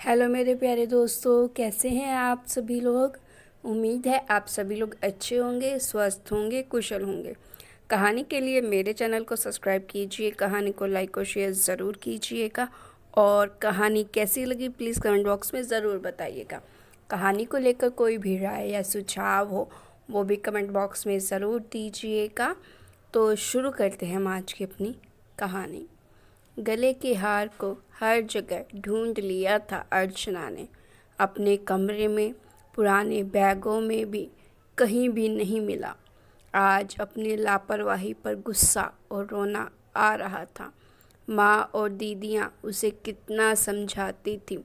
Hello मेरे प्यारे दोस्तों, कैसे हैं आप सभी लोग। उम्मीद है आप सभी लोग अच्छे होंगे, स्वस्थ होंगे, कुशल होंगे। कहानी के लिए मेरे चैनल को सब्सक्राइब कीजिए, कहानी को लाइक और शेयर ज़रूर कीजिएगा और कहानी कैसी लगी प्लीज़ कमेंट बॉक्स में ज़रूर बताइएगा। कहानी को लेकर कोई भी राय या सुझाव हो वो भी कमेंट बॉक्स में ज़रूर दीजिएगा। तो शुरू करते हैं हम आज की अपनी कहानी। गले के हार को हर जगह ढूंढ लिया था अर्चना ने। अपने कमरे में, पुराने बैगों में भी कहीं भी नहीं मिला। आज अपनी लापरवाही पर गुस्सा और रोना आ रहा था। माँ और दीदियाँ उसे कितना समझाती थी,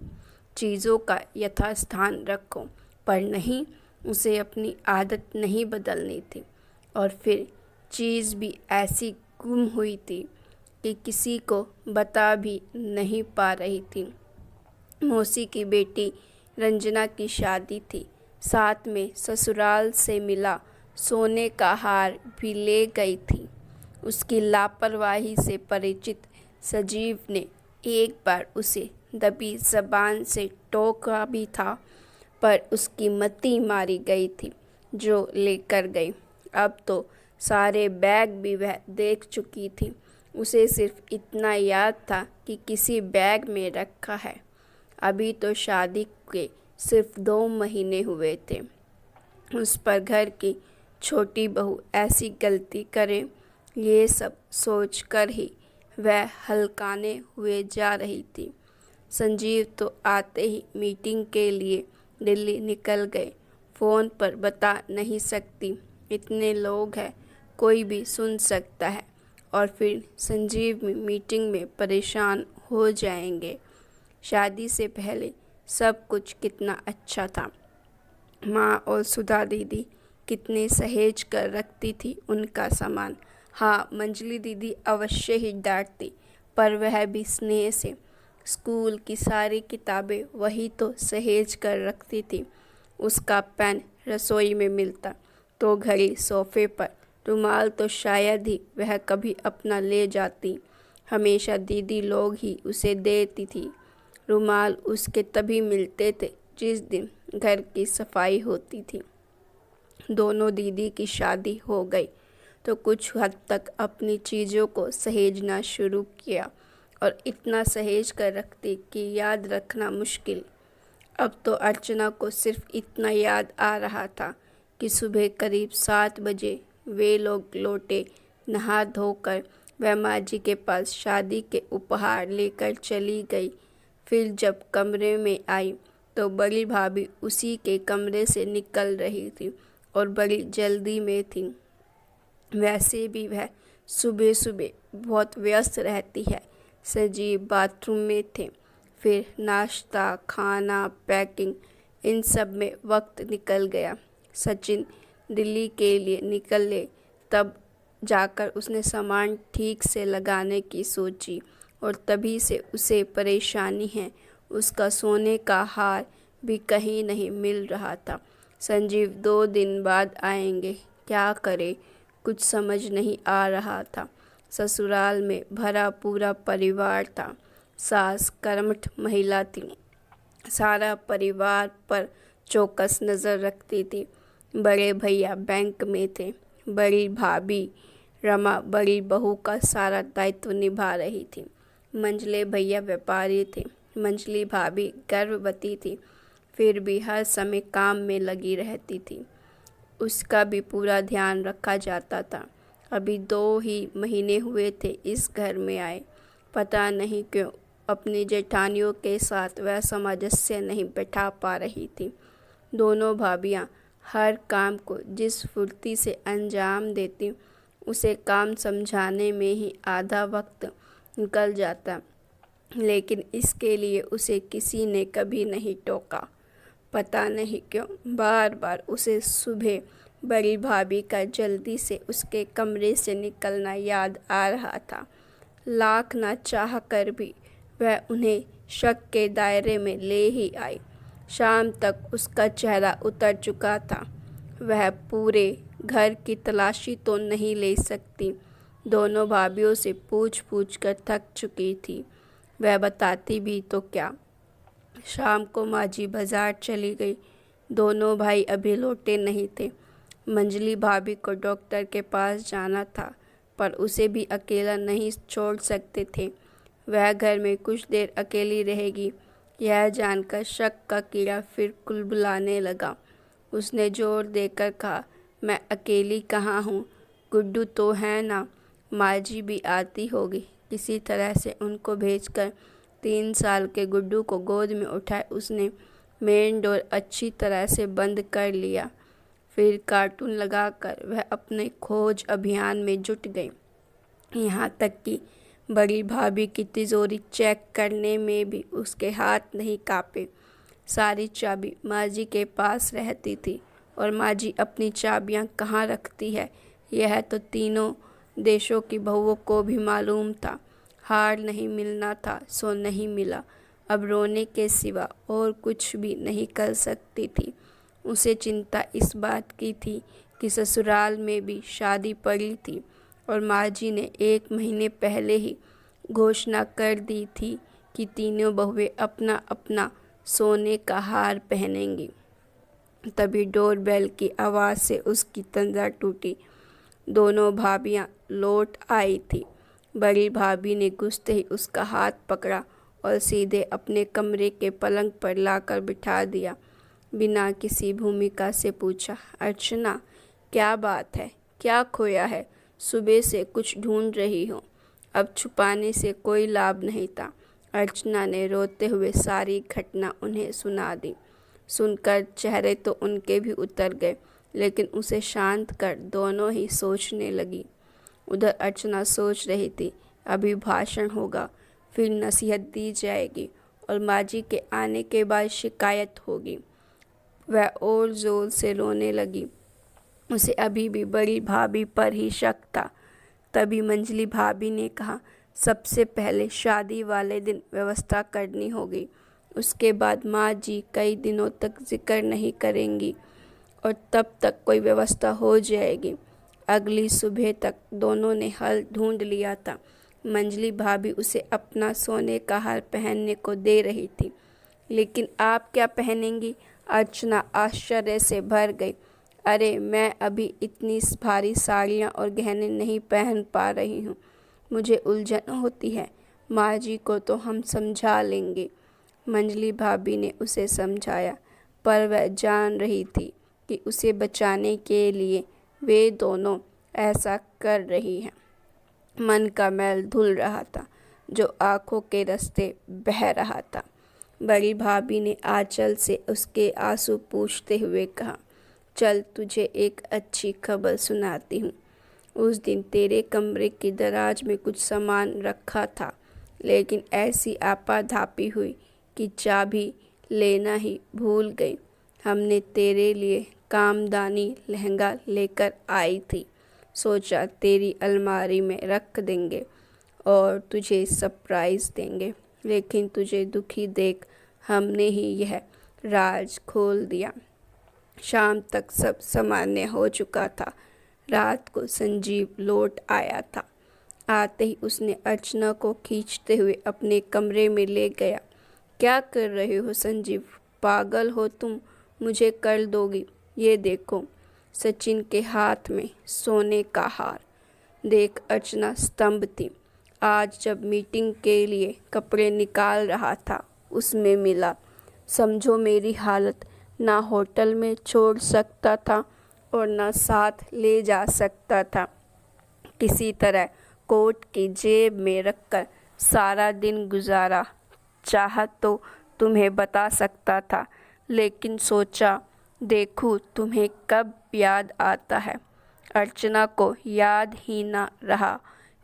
चीज़ों का यथास्थान रखो, पर नहीं, उसे अपनी आदत नहीं बदलनी थी। और फिर चीज़ भी ऐसी गुम हुई थी कि किसी को बता भी नहीं पा रही थी। मौसी की बेटी रंजना की शादी थी, साथ में ससुराल से मिला सोने का हार भी ले गई थी। उसकी लापरवाही से परिचित सजीव ने एक बार उसे दबी जबान से टोका भी था, पर उसकी मति मारी गई थी जो लेकर गई। अब तो सारे बैग भी वह देख चुकी थी। उसे सिर्फ इतना याद था कि किसी बैग में रखा है। अभी तो शादी के सिर्फ 2 महीने हुए थे। उस पर घर की छोटी बहू ऐसी गलती करे, ये सब सोचकर ही वह हल्काने हुए जा रही थी। संजीव तो आते ही मीटिंग के लिए दिल्ली निकल गए। फ़ोन पर बता नहीं सकती, इतने लोग हैं, कोई भी सुन सकता है और फिर संजीव मीटिंग में परेशान हो जाएंगे। शादी से पहले सब कुछ कितना अच्छा था। माँ और सुधा दीदी कितने सहेज कर रखती थी उनका सामान। हाँ, मंजली दीदी अवश्य ही डांटती, पर वह भी स्नेह से। स्कूल की सारी किताबें वही तो सहेज कर रखती थी। उसका पेन रसोई में मिलता तो घड़ी सोफे पर, रुमाल तो शायद ही वह कभी अपना ले जाती। हमेशा दीदी लोग ही उसे देती थी। रुमाल उसके तभी मिलते थे जिस दिन घर की सफाई होती थी। दोनों दीदी की शादी हो गई तो कुछ हद तक अपनी चीज़ों को सहेजना शुरू किया, और इतना सहेज कर रखती कि याद रखना मुश्किल। अब तो अर्चना को सिर्फ इतना याद आ रहा था कि सुबह करीब 7 बजे वे लोग लौटे। नहा धोकर वह माँ जी के पास शादी के उपहार लेकर चली गई। फिर जब कमरे में आई तो बड़ी भाभी उसी के कमरे से निकल रही थी और बड़ी जल्दी में थी। वैसे भी वह सुबह सुबह बहुत व्यस्त रहती है। सजीव बाथरूम में थे। फिर नाश्ता, खाना, पैकिंग, इन सब में वक्त निकल गया। सचिन दिल्ली के लिए निकले, तब जाकर उसने सामान ठीक से लगाने की सोची, और तभी से उसे परेशानी है। उसका सोने का हार भी कहीं नहीं मिल रहा था। संजीव 2 दिन बाद आएंगे, क्या करे, कुछ समझ नहीं आ रहा था। ससुराल में भरा पूरा परिवार था। सास कर्मठ महिला थी, सारा परिवार पर चौकस नज़र रखती थी। बड़े भैया बैंक में थे। बड़ी भाभी रमा बड़ी बहू का सारा दायित्व निभा रही थी। मंझले भैया व्यापारी थे। मंझली भाभी गर्भवती थी, फिर भी हर समय काम में लगी रहती थी। उसका भी पूरा ध्यान रखा जाता था। अभी 2 ही महीने हुए थे इस घर में आए। पता नहीं क्यों अपनी जेठानियों के साथ वह सामंजस्य नहीं बैठा पा रही थी। दोनों भाभियाँ हर काम को जिस फुर्ती से अंजाम देती, उसे काम समझाने में ही आधा वक्त निकल जाता, लेकिन इसके लिए उसे किसी ने कभी नहीं टोका। पता नहीं क्यों बार बार उसे सुबह बड़ी भाभी का जल्दी से उसके कमरे से निकलना याद आ रहा था। लाख ना चाह कर भी वह उन्हें शक के दायरे में ले ही आई। शाम तक उसका चेहरा उतर चुका था। वह पूरे घर की तलाशी तो नहीं ले सकती, दोनों भाभियों से पूछ पूछ कर थक चुकी थी। वह बताती भी तो क्या। शाम को माजी बाजार चली गई। दोनों भाई अभी लौटे नहीं थे। मंजली भाभी को डॉक्टर के पास जाना था, पर उसे भी अकेला नहीं छोड़ सकते थे। वह घर में कुछ देर अकेली रहेगी, यह जानकर शक का कीड़ा फिर कुलबुलाने लगा। उसने जोर देकर कहा, मैं अकेली कहाँ हूँ, गुड्डू तो है ना, माजी भी आती होगी। किसी तरह से उनको भेजकर 3 साल के गुड्डू को गोद में उठाए उसने मेन डोर अच्छी तरह से बंद कर लिया। फिर कार्टून लगाकर वह अपने खोज अभियान में जुट गई। यहाँ तक कि बड़ी भाभी की तिजोरी चेक करने में भी उसके हाथ नहीं कांपे। सारी चाबी माजी के पास रहती थी और माजी अपनी चाबियाँ कहाँ रखती है यह तो तीनों देशों की बहुओं को भी मालूम था। हार नहीं मिलना था सो नहीं मिला। अब रोने के सिवा और कुछ भी नहीं कर सकती थी। उसे चिंता इस बात की थी कि ससुराल में भी शादी पड़ी थी और माजी ने 1 महीने पहले ही घोषणा कर दी थी कि तीनों बहुएं अपना अपना सोने का हार पहनेंगी। तभी डोरबेल की आवाज़ से उसकी तंद्रा टूटी। दोनों भाभियाँ लौट आई थी। बड़ी भाभी ने घुसते ही उसका हाथ पकड़ा और सीधे अपने कमरे के पलंग पर लाकर बिठा दिया। बिना किसी भूमिका से पूछा, अर्चना क्या बात है, क्या खोया है? सुबह से कुछ ढूंढ रही हो। अब छुपाने से कोई लाभ नहीं था। अर्चना ने रोते हुए सारी घटना उन्हें सुना दी। सुनकर चेहरे तो उनके भी उतर गए, लेकिन उसे शांत कर दोनों ही सोचने लगी। उधर अर्चना सोच रही थी, अभी भाषण होगा, फिर नसीहत दी जाएगी और माजी के आने के बाद शिकायत होगी। वह और जोर से रोने लगी। उसे अभी भी बड़ी भाभी पर ही शक था। तभी मंजली भाभी ने कहा, सबसे पहले शादी वाले दिन व्यवस्था करनी होगी, उसके बाद माँ जी कई दिनों तक जिक्र नहीं करेंगी और तब तक कोई व्यवस्था हो जाएगी। अगली सुबह तक दोनों ने हल ढूंढ लिया था। मंजली भाभी उसे अपना सोने का हार पहनने को दे रही थी। लेकिन आप क्या पहनेंगी? अर्चना आश्चर्य से भर गई। अरे मैं अभी इतनी भारी साड़ियाँ और गहने नहीं पहन पा रही हूँ, मुझे उलझन होती है। माँ जी को तो हम समझा लेंगे। मंजली भाभी ने उसे समझाया, पर वह जान रही थी कि उसे बचाने के लिए वे दोनों ऐसा कर रही हैं। मन का मैल धुल रहा था जो आंखों के रास्ते बह रहा था। बड़ी भाभी ने आंचल से उसके आंसू पूछते हुए कहा, चल तुझे एक अच्छी खबर सुनाती हूँ। उस दिन तेरे कमरे की दराज में कुछ सामान रखा था, लेकिन ऐसी आपाधापी हुई कि चाबी लेना ही भूल गई। हमने तेरे लिए कामदानी लहंगा लेकर आई थी, सोचा तेरी अलमारी में रख देंगे और तुझे सरप्राइज़ देंगे, लेकिन तुझे दुखी देख हमने ही यह राज खोल दिया। शाम तक सब सामान्य हो चुका था। रात को संजीव लौट आया था। आते ही उसने अर्चना को खींचते हुए अपने कमरे में ले गया। क्या कर रहे हो संजीव, पागल हो तुम, मुझे कर दोगी? ये देखो। सचिन के हाथ में सोने का हार। देख अर्चना स्तंभ थी। आज जब मीटिंग के लिए कपड़े निकाल रहा था उसमें मिला। समझो मेरी हालत, ना होटल में छोड़ सकता था और ना साथ ले जा सकता था। किसी तरह कोट की जेब में रखकर सारा दिन गुजारा। चाहत तो तुम्हें बता सकता था, लेकिन सोचा देखूं तुम्हें कब याद आता है। अर्चना को याद ही ना रहा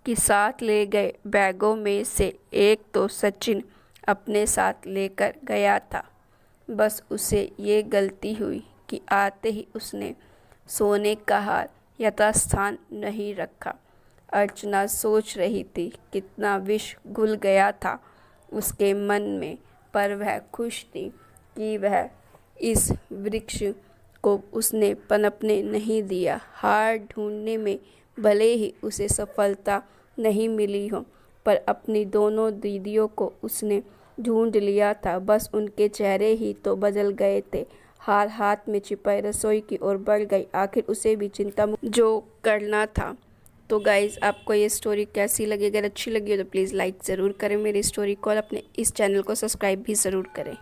कि साथ ले गए बैगों में से एक तो सचिन अपने साथ लेकर गया था। बस उसे ये गलती हुई कि आते ही उसने सोने का हार यथास्थान नहीं रखा। अर्चना सोच रही थी कितना विष घुल गया था उसके मन में, पर वह खुश थी कि वह इस वृक्ष को उसने पनपने नहीं दिया। हार ढूंढने में भले ही उसे सफलता नहीं मिली हो, पर अपनी दोनों दीदियों को उसने ढूंढ लिया था, बस उनके चेहरे ही तो बदल गए थे। हार हाथ में छिपाए रसोई की ओर बढ़ गई। आखिर उसे भी चिंता मुक्त जो करना था। तो गाइज़, आपको ये स्टोरी कैसी लगी? अगर अच्छी लगी हो तो प्लीज़ लाइक ज़रूर करें मेरी स्टोरी को, और अपने इस चैनल को सब्सक्राइब भी ज़रूर करें।